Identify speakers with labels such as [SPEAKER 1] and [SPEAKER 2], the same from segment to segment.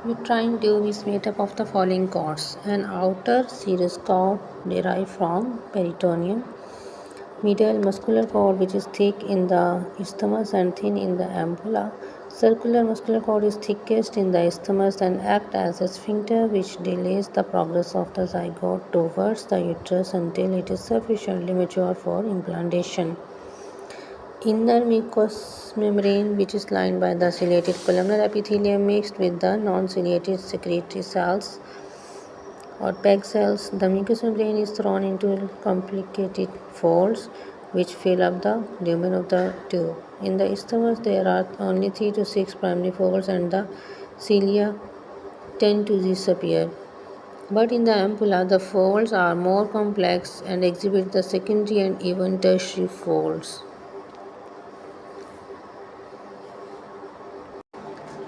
[SPEAKER 1] Uterine tube is made up of the following cords: an outer serous cord derived from peritoneum, medial muscular cord which is thick in the isthmus and thin in the ampulla. Circular muscular cord is thickest in the isthmus and acts as a sphincter which delays the progress of the zygote towards the uterus until it is sufficiently mature for implantation. Inner mucous membrane, which is lined by the ciliated columnar epithelium mixed with the non-ciliated secretory cells or PEG cells. The mucous membrane is thrown into complicated folds which fill up the lumen of the tube. In the isthmus, there are only 3 to 6 primary folds and the cilia tend to disappear. But in the ampulla, the folds are more complex and exhibit the secondary and even tertiary folds.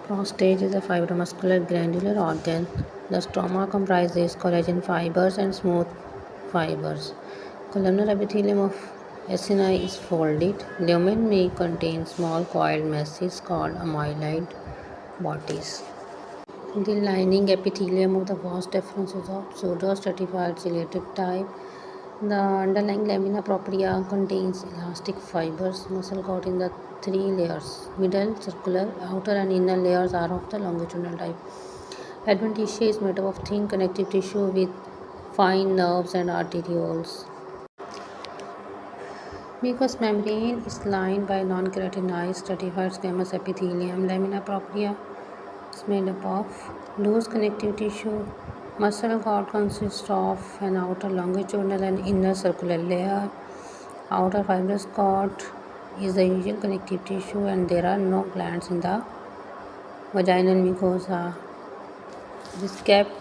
[SPEAKER 1] Prostate is a fibromuscular glandular organ. The stroma comprises collagen fibers and smooth fibers. Columnar epithelium of acini is folded. Lumen may contain small coiled masses called amyloid bodies. The lining epithelium of the vas deferens is of pseudo-stratified ciliated type. The underlying lamina propria contains elastic fibers, muscle caught in the 3 layers. Middle, circular, outer and inner layers are of the longitudinal type. Adventitia is made up of thin connective tissue with fine nerves and arterioles. Mucous membrane is lined by non-keratinized stratified squamous epithelium. Lamina propria is made up of loose connective tissue. Muscle cord consists of an outer longitudinal and inner circular layer. Outer fibrous cord is the usual connective tissue and there are no glands in the vaginal mucosa. It is kept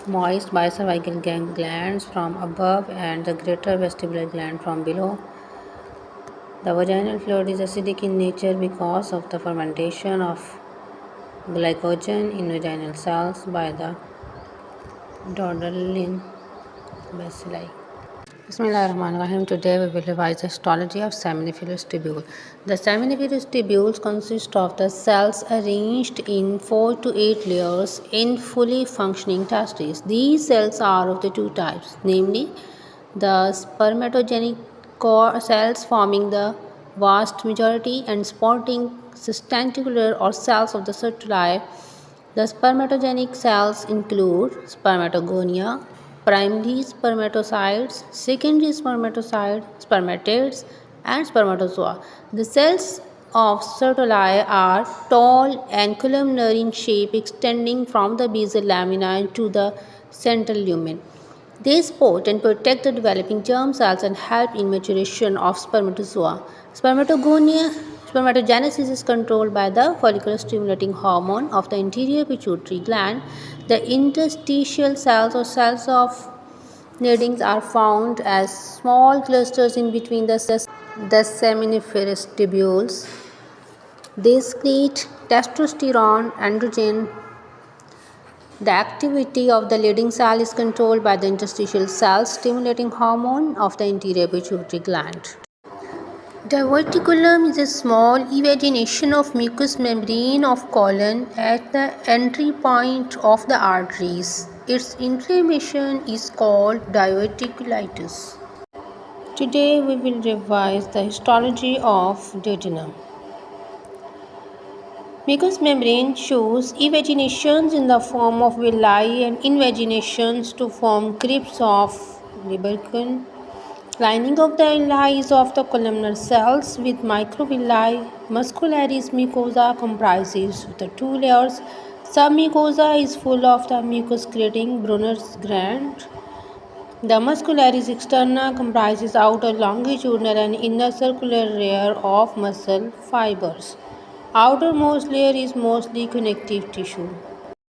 [SPEAKER 1] moist by cervical glands from above and the greater vestibular gland from below. The vaginal fluid is acidic in nature because of the fermentation of glycogen in vaginal cells by the Dodderlin bacilli. Bismillahirrahmanirrahim. Today we will revise the histology of seminiferous tubule. The seminiferous tubules consist of the cells arranged in 4 to 8 layers in fully functioning testes. These cells are of the two types, namely the spermatogenic cells forming the vast majority and sporting sustentacular or cells of the Sertoli. The spermatogenic cells include spermatogonia, primary spermatocytes, secondary spermatocytes, spermatids, and spermatozoa. The cells of Sertoli are tall and columnar in shape, extending from the basal lamina to the central lumen. They support and protect the developing germ cells and help in maturation of spermatozoa. Spermatogenesis is controlled by the follicle-stimulating hormone of the anterior pituitary gland. The interstitial cells or cells of kneadings are found as small clusters in between the seminiferous tubules. They secrete testosterone, androgen. The activity of the leading cell is controlled by the interstitial cell stimulating hormone of the anterior pituitary gland. Diverticulum is a small evagination of mucous membrane of colon at the entry point of the arteries. Its inflammation is called diverticulitis. Today we will revise the histology of duodenum. Mucous membrane shows evaginations in the form of villi and invaginations to form crypts of Libercon. Lining of the villi is of the columnar cells with microvilli. Muscularis mucosa comprises the 2 layers. Submucosa is full of the mucus-secreting Brunner's gland. The muscularis externa comprises outer longitudinal and inner circular layer of muscle fibers. Outermost layer is mostly connective tissue.